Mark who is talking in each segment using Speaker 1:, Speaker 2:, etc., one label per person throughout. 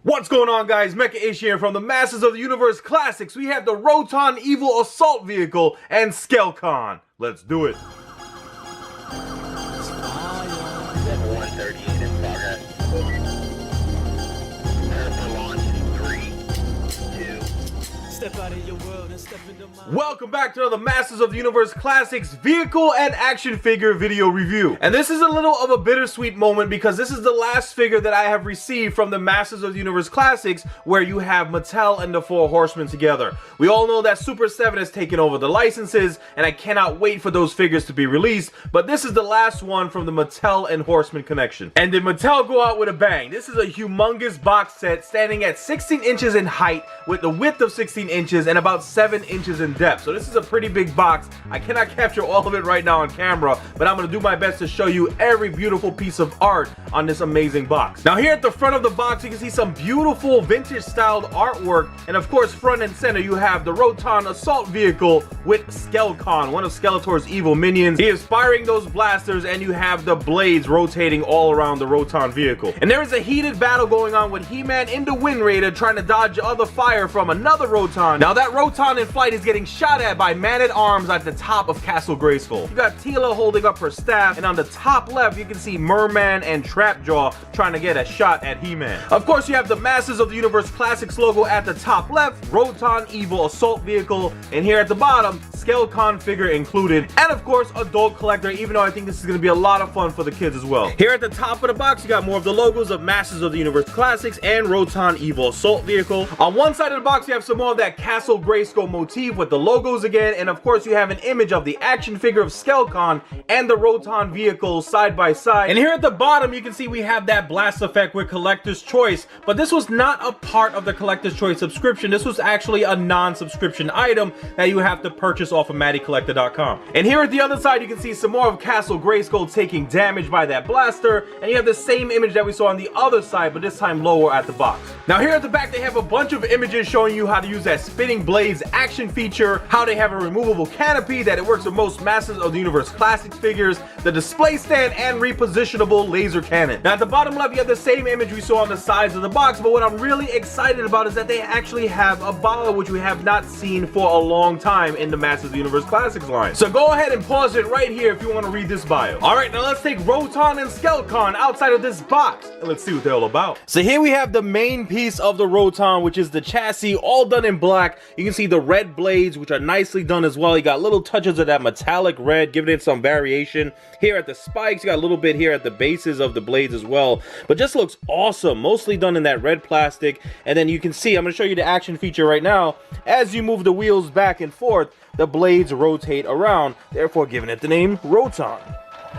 Speaker 1: What's going on, guys? Mecha Ish here from the Masters of the Universe Classics. We have the Roton Evil Assault Vehicle and Skelcon. Let's do it.
Speaker 2: 138 in progress. Prepare for launch in 3, 2.
Speaker 3: Step out of your world and step into mine.
Speaker 1: Welcome back to the Masters of the Universe Classics Vehicle and Action Figure video review. And this is a little of a bittersweet moment because this is the last figure that I have received from the Masters of the Universe Classics where you have Mattel and the Four Horsemen together. We all know that Super 7 has taken over the licenses and I cannot wait for those figures to be released, but this is the last one from the Mattel and Horseman connection. And did Mattel go out with a bang? This is a humongous box set standing at 16 inches in height with the width of 16 inches and about 7 inches in depth. So this is a pretty big box. I cannot capture all of it right now on camera, but I'm going to do my best to show you every beautiful piece of art on this amazing box. Now here at the front of the box you can see some beautiful vintage styled artwork, and of course front and center you have the Roton Assault Vehicle with Skelcon, one of Skeletor's evil minions. He is firing those blasters and you have the blades rotating all around the Roton vehicle. And there is a heated battle going on with He-Man in the Wind Raider trying to dodge other fire from another Roton. Now that Roton in flight is getting shot at by Man-at-Arms at the top of Castle Grayskull. You got Teela holding up her staff, and on the top left you can see Merman and Trapjaw trying to get a shot at He-Man. Of course you have the Masters of the Universe Classics logo at the top left, Roton Evil Assault Vehicle, and here at the bottom, Skelcon figure included, and of course adult collector, even though I think this is going to be a lot of fun for the kids as well. Here at the top of the box you got more of the logos of Masters of the Universe Classics and Roton Evil Assault Vehicle. On one side of the box you have some more of that Castle Grayskull motif with the logos again, and of course you have an image of the action figure of Skelcon and the Roton vehicle side by side. And here at the bottom you can see we have that blast effect with Collector's Choice, but this was not a part of the Collector's Choice subscription. This was actually a non-subscription item that you have to purchase off of MattyCollector.com. And here at the other side you can see some more of Castle Grayskull taking damage by that blaster, and you have the same image that we saw on the other side, but this time lower at the box. Now here at the back they have a bunch of images showing you how to use that spinning blades action feature, how they have a removable canopy that it works with most Masters of the Universe Classics figures, the display stand, and repositionable laser cannon. Now at the bottom left you have the same image we saw on the sides of the box, but what I'm really excited about is that they actually have a bottle which we have not seen for a long time in the Masters of the Universe Classics line. So go ahead and pause it right here if you want to read this bio. Alright, now let's take Roton and Skelcon outside of this box and let's see what they're all about. So here we have the main piece of the Roton, which is the chassis, all done in black. You can see the red blades, which are nicely done as well. You got little touches of that metallic red, giving it some variation. Here at the spikes, you got a little bit here at the bases of the blades as well, but just looks awesome. Mostly done in that red plastic. And then you can see, I'm going to show you the action feature right now. As you move the wheels back and forth, the blades rotate around, therefore giving it the name Roton.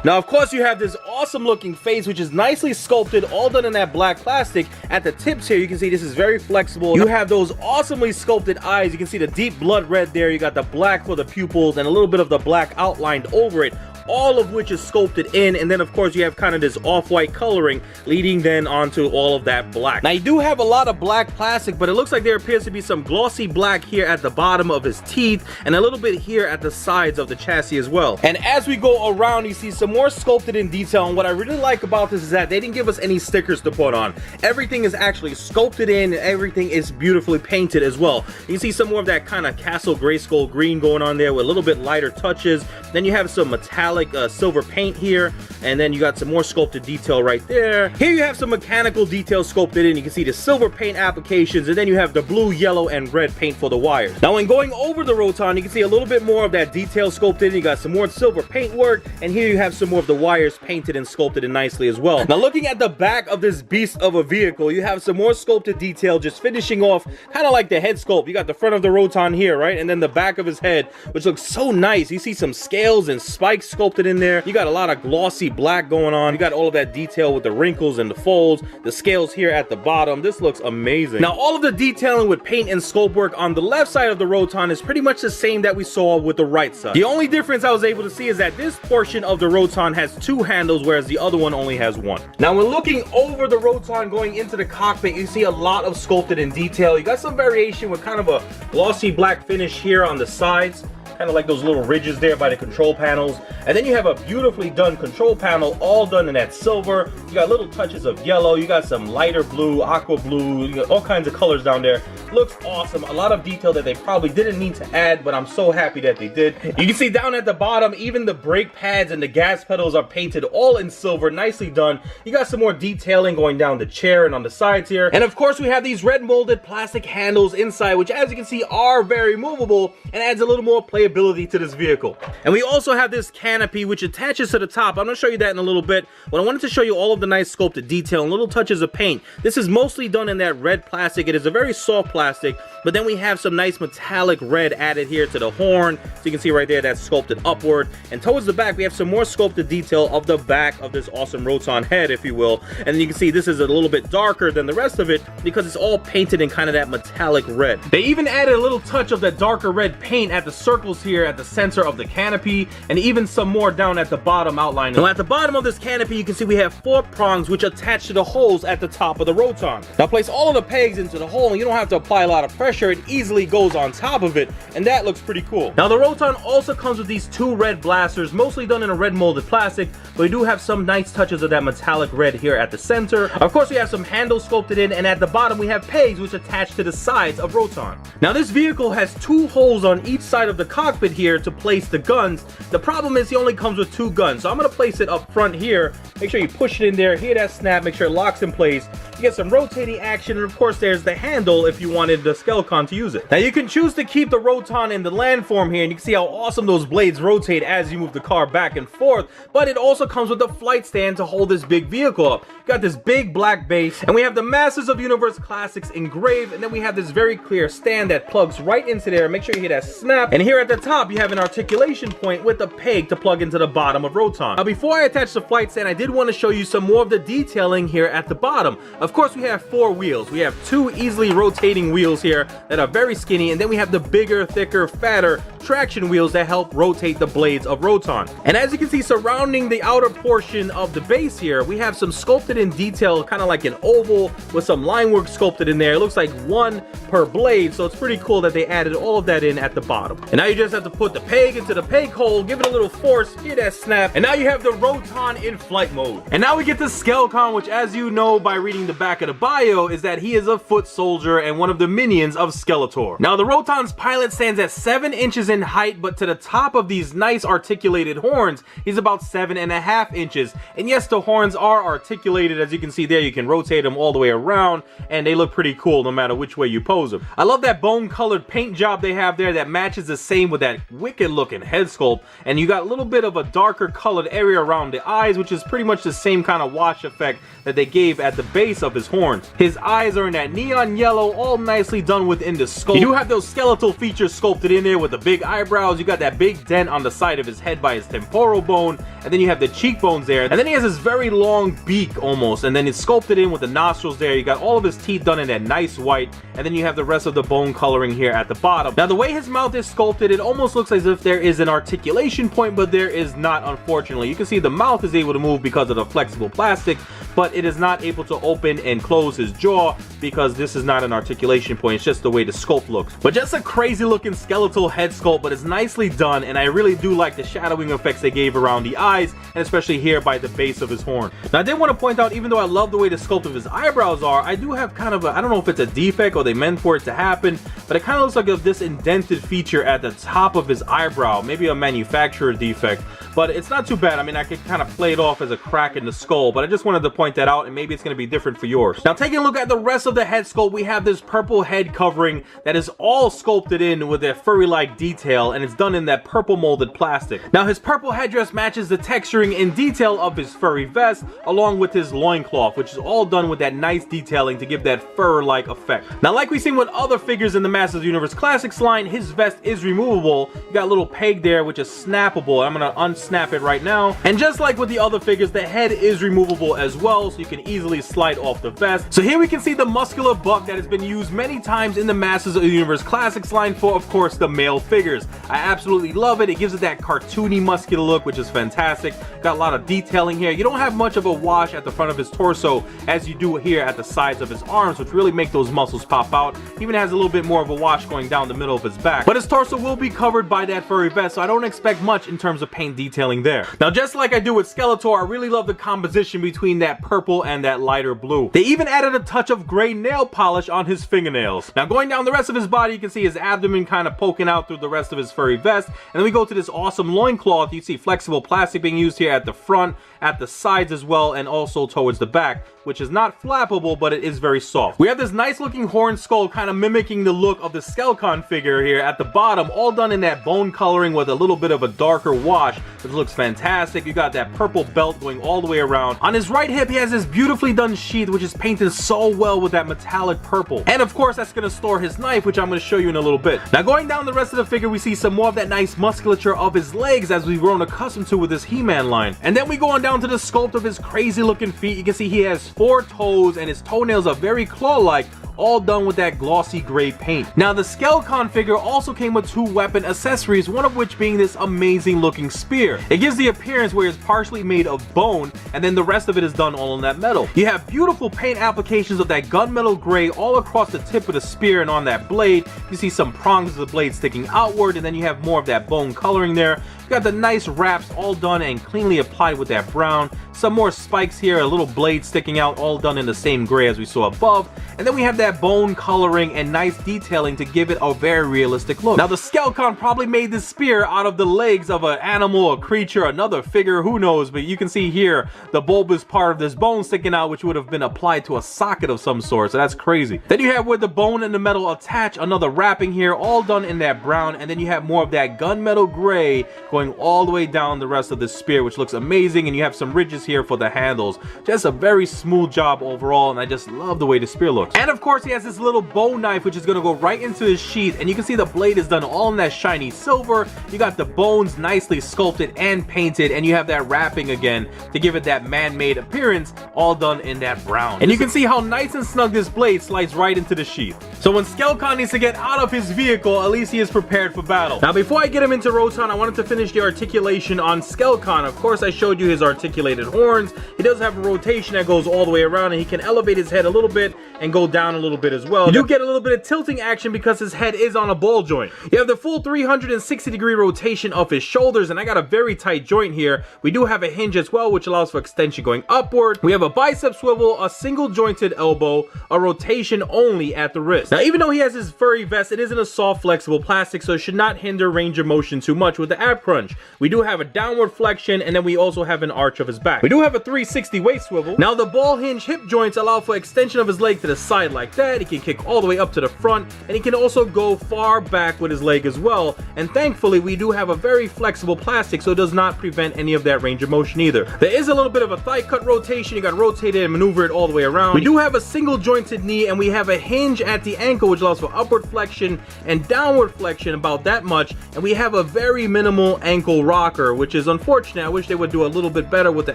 Speaker 1: Now of course you have this awesome looking face which is nicely sculpted, all done in that black plastic. At the tips here you can see this is very flexible. You have those awesomely sculpted eyes. You can see the deep blood red there. You got the black for the pupils and a little bit of the black outlined over it, all of which is sculpted in, and then of course you have kind of this off-white coloring leading then onto all of that black. Now you do have a lot of black plastic, but it looks like there appears to be some glossy black here at the bottom of his teeth and a little bit here at the sides of the chassis as well. And as we go around you see some more sculpted in detail, and what I really like about this is that they didn't give us any stickers to put on. Everything is actually sculpted in and everything is beautifully painted as well. You can see some more of that kind of Castle Grayskull green going on there with a little bit lighter touches. Then you have some metallic silver paint here, and then you got some more sculpted detail right there. Here you have some mechanical detail sculpted in. You can see the silver paint applications, and then you have the blue, yellow, and red paint for the wires. Now when going over the Roton you can see a little bit more of that detail sculpted in. You got some more silver paint work, and here you have some more of the wires painted and sculpted in nicely as well. Now looking at the back of this beast of a vehicle, you have some more sculpted detail just finishing off kind of like the head sculpt. You got the front of the Roton here, right, and then the back of his head, which looks so nice. You see some scales and spikes sculpted in there. You got a lot of glossy black going on. You got all of that detail with the wrinkles and the folds, the scales here at the bottom. This looks amazing. Now all of the detailing with paint and sculpt work on the left side of the Roton is pretty much the same that we saw with the right side. The only difference I was able to see is that this portion of the Roton has two handles, whereas the other one only has one. Now when looking over the Roton going into the cockpit, you see a lot of sculpted in detail. You got some variation with kind of a glossy black finish here on the sides. kind of like those little ridges there by the control panels. And then you have a beautifully done control panel, all done in that silver. You got little touches of yellow, you got some lighter blue, aqua blue, you got all kinds of colors down there. Looks awesome. A lot of detail that they probably didn't need to add, but I'm so happy that they did. You can see down at the bottom, even the brake pads and the gas pedals are painted all in silver, nicely done. You got some more detailing going down the chair and on the sides here. And of course, we have these red molded plastic handles inside, which as you can see are very movable and adds a little more playability to this vehicle. And we also have this canopy which attaches to the top. I'm going to show you that in a little bit, but I wanted to show you all of the nice sculpted detail and little touches of paint. This is mostly done in that red plastic. It is a very soft plastic, but then we have some nice metallic red added here to the horn. So you can see right there that's sculpted upward. And towards the back, we have some more sculpted detail of the back of this awesome Roton head, if you will. And then you can see this is a little bit darker than the rest of it because it's all painted in kind of that metallic red. They even added a little touch of that darker red paint at the circles here at the center of the canopy, and even some more down at the bottom outline. Now at the bottom of this canopy, you can see we have 4 prongs which attach to the holes at the top of the Roton. Now place all of the pegs into the hole and you don't have to apply a lot of pressure. It easily goes on top of it, and that looks pretty cool. Now the Roton also comes with these 2 red blasters, mostly done in a red molded plastic, but we do have some nice touches of that metallic red here at the center. Of course, we have some handles sculpted in, and at the bottom we have pegs which attach to the sides of Roton. Now this vehicle has 2 holes on each side of the cockpit here to place the guns. The problem is he only comes with 2 guns, so I'm going to place it up front here. Make sure you push it in there, hear that snap, make sure it locks in place. You get some rotating action, and of course there's the handle if you wanted the Skelcon to use it. Now you can choose to keep the Roton in the landform here, and you can see how awesome those blades rotate as you move the car back and forth, but it also comes with a flight stand to hold this big vehicle up. You got this big black base, and we have the Masters of Universe Classics engraved, and then we have this very clear stand that plugs right into there. Make sure you hear that snap, and here at the top you have an articulation point with a peg to plug into the bottom of Roton. Now before I attach the flight stand, I did want to show you some more of the detailing here at the bottom. Of course, we have 4 wheels. We have 2 easily rotating wheels here that are very skinny, and then we have the bigger, thicker, fatter traction wheels that help rotate the blades of Roton. And as you can see, surrounding the outer portion of the base here, we have some sculpted in detail, kind of like an oval with some line work sculpted in there. It looks like 1 per blade, so it's pretty cool that they added all of that in at the bottom. And now you just have to put the peg into the peg hole, give it a little force, hear that snap, and now you have the Roton in flight mode. And now we get the Skelcon, which, as you know by reading the back of the bio, is that he is a foot soldier and one of the minions of Skeletor. Now the Roton's pilot stands at 7 inches in height, but to the top of these nice articulated horns, he's about 7.5 inches. And yes, the horns are articulated. As you can see there, you can rotate them all the way around, and they look pretty cool no matter which way you pose them. I love that bone colored paint job they have there that matches the same with that wicked looking head sculpt, and you got a little bit of a darker colored area around the eyes, which is pretty much the same kind of wash effect that they gave at the base of his horns. His eyes are in that neon yellow, all nicely done within the sculpt. You do have those skeletal features sculpted in there with the big eyebrows. You got that big dent on the side of his head by his temporal bone, and then you have the cheekbones there, and then he has this very long beak almost, and then it's sculpted in with the nostrils there. You got all of his teeth done in that nice white, and then you have the rest of the bone coloring here at the bottom. Now the way his mouth is sculpted, it almost looks as if there is an articulation point, but there is not, unfortunately. You can see the mouth is able to move because of the flexible plastic, but it is not able to open and close his jaw because this is not an articulation point. It's just the way the sculpt looks. But just a crazy looking skeletal head sculpt, but it's nicely done, and I really do like the shadowing effects they gave around the eyes, and especially here by the base of his horn. Now I did want to point out, even though I love the way the sculpt of his eyebrows are, I do have kind of a, I don't know if it's a defect or they meant for it to happen, but it kind of looks like this indented feature at the top of his eyebrow, maybe a manufacturer defect, but it's not too bad. I mean, I could kind of play it off as a crack in the skull, but I just wanted to point that out, and maybe it's going to be different for yours. Now taking a look at the rest of the head sculpt, we have this purple head covering that is all sculpted in with a furry-like detail, and it's done in that purple molded plastic. Now his purple headdress matches the texturing and detail of his furry vest, along with his loincloth, which is all done with that nice detailing to give that fur-like effect. Now like we've seen with other figures in the Masters of the Universe Classics line, his vest is removable. You got a little peg there which is snappable. I'm gonna unsnap it right now, and just like with the other figures, the head is removable as well, so you can easily slide off the vest. So here we can see the muscular buck that has been used many times in the Masters of the Universe Classics line for, of course, the male figures. figures. I absolutely love it. It gives it that cartoony, muscular look, which is fantastic. Got a lot of detailing here. You don't have much of a wash at the front of his torso as you do here at the sides of his arms, which really make those muscles pop out. Even has a little bit more of a wash going down the middle of his back. But his torso will be covered by that furry vest, so I don't expect much in terms of paint detailing there. Now, just like I do with Skeletor, I really love the composition between that purple and that lighter blue. They even added a touch of gray nail polish on his fingernails. Now, going down the rest of his body, you can see his abdomen kind of poking out through the rest of his furry vest. And then we go to this awesome loincloth. You see flexible plastic being used here at the front, at the sides as well, and also towards the back, which is not flappable, but it is very soft. We have this nice looking horn skull kind of mimicking the look of the Skelcon figure here at the bottom, all done in that bone coloring with a little bit of a darker wash, which looks fantastic. You got that purple belt going all the way around. On his right hip, he has this beautifully done sheath, which is painted so well with that metallic purple. And of course, that's gonna store his knife, which I'm gonna show you in a little bit. Now, going down the rest of the figure, we see some more of that nice musculature of his legs as we've grown accustomed to with this He-Man line. And then we go on down to the sculpt of his crazy looking feet. You can see he has 4 toes and his toenails are very claw-like, all done with that glossy gray paint. Now, the Skelcon figure also came with 2 weapon accessories, one of which being this amazing looking spear. It gives the appearance where it's partially made of bone and then the rest of it is done all in that metal. You have beautiful paint applications of that gunmetal gray all across the tip of the spear and on that blade. You see some prongs of the blade sticking outward, and then you have more of that bone coloring there. You got the nice wraps all done and cleanly applied with that brown. Some more spikes here, a little blade sticking out, all done in the same gray as we saw above. And then we have that bone coloring and nice detailing to give it a very realistic look. Now, the Skelcon probably made this spear out of the legs of an animal, a creature, another figure, who knows, but you can see here the bulbous part of this bone sticking out, which would have been applied to a socket of some sort, so that's crazy. Then you have where the bone and the metal attach, another wrapping here, all done in that brown, and then you have more of that gunmetal gray going all the way down the rest of the spear, which looks amazing, and you have some ridges here for the handles. Just a very smooth job overall, and I just love the way the spear looks. And of course, he has this little bone knife, which is going to go right into his sheath, and you can see the blade is done all in that shiny silver. You got the bones nicely sculpted and painted, and you have that wrapping again to give it that man-made appearance, all done in that brown. And you can see how nice and snug this blade slides right into the sheath. So when Skelcon needs to get out of his vehicle, at least he is prepared for battle. Now, before I get him into Roton, I wanted to finish the articulation on Skelcon. Of course, I showed you his articulated horns. He does have a rotation that goes all the way around, and he can elevate his head a little bit and go down a little bit as well. You do get a little bit of tilting action because his head is on a ball joint. You have the full 360-degree rotation of his shoulders, and I got a very tight joint here. We do have a hinge as well, which allows for extension going upward. We have a bicep swivel, a single jointed elbow, a rotation only at the wrist. Now, even though he has his furry vest, it is in a soft, flexible plastic, so it should not hinder range of motion too much with the ab crunch. We do have a downward flexion, and then we also have an arch of his back. We do have a 360 waist swivel. Now, the ball hinge hip joints allow for extension of his leg to the side like that. He can kick all the way up to the front, and he can also go far back with his leg as well. And thankfully, we do have a very flexible plastic, so it does not prevent any of that range of motion either. There is a little bit of a thigh cut rotation. You got to rotate it and maneuver it all the way around. We do have a single jointed knee, and we have a hinge at the ankle, which allows for upward flexion and downward flexion, about that much. And we have a very minimal ankle rocker, which is unfortunate. I wish they would do a little bit better with the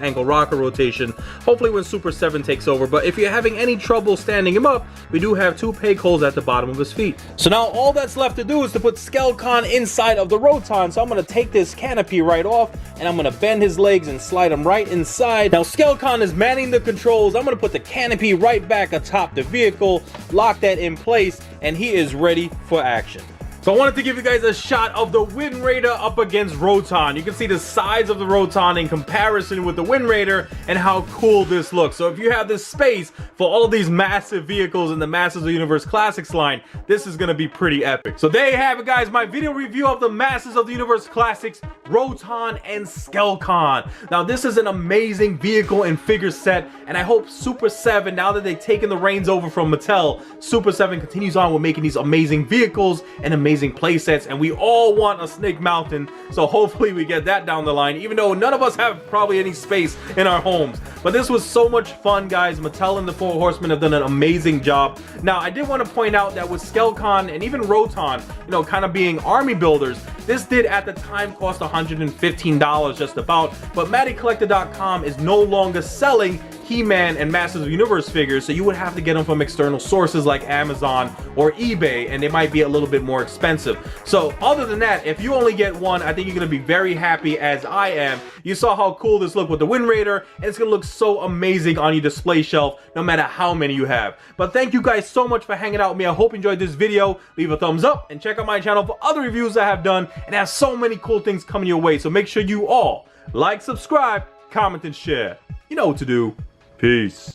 Speaker 1: ankle rocker rotation, hopefully when Super 7 takes over. But if you're having any trouble standing him up, we do have 2 peg holes at the bottom of his feet. So now all that's left to do is to put Skelcon inside of the Roton. So I'm going to take this canopy right off, and I'm going to bend his legs and slide him right inside. Now Skelcon is manning the controls. I'm going to put the canopy right back atop the vehicle, lock that in place, and he is ready for action. So I wanted to give you guys a shot of the Wind Raider up against Roton. You can see the size of the Roton in comparison with the Wind Raider and how cool this looks. So if you have this space for all of these massive vehicles in the Masters of the Universe Classics line, this is going to be pretty epic. So there you have it, guys. My video review of the Masters of the Universe Classics, Roton and Skelcon. Now this is an amazing vehicle and figure set, and I hope Super 7, now that they've taken the reins over from Mattel, Super 7 continues on with making these amazing vehicles and amazing play sets, and we all want a Snake Mountain, so hopefully we get that down the line, even though none of us have probably any space in our homes. But this was so much fun, guys. Mattel and the Four Horsemen have done an amazing job. Now, I did want to point out that with Skelcon and even Roton, you know, kind of being army builders, this did at the time cost $115 just about, but MattyCollector.com is no longer selling He-Man and Masters of the Universe figures, so you would have to get them from external sources like Amazon or eBay, and they might be a little bit more expensive. So other than that, if you only get one, I think you're gonna be very happy, as I am. You saw how cool this looked with the Wind Raider, and it's gonna look so amazing on your display shelf no matter how many you have. But thank you guys so much for hanging out with me. I hope you enjoyed this video. Leave a thumbs up and check out my channel for other reviews I have done, and I have so many cool things coming your way. So make sure you all like, subscribe, comment, and share. You know what to do. Peace.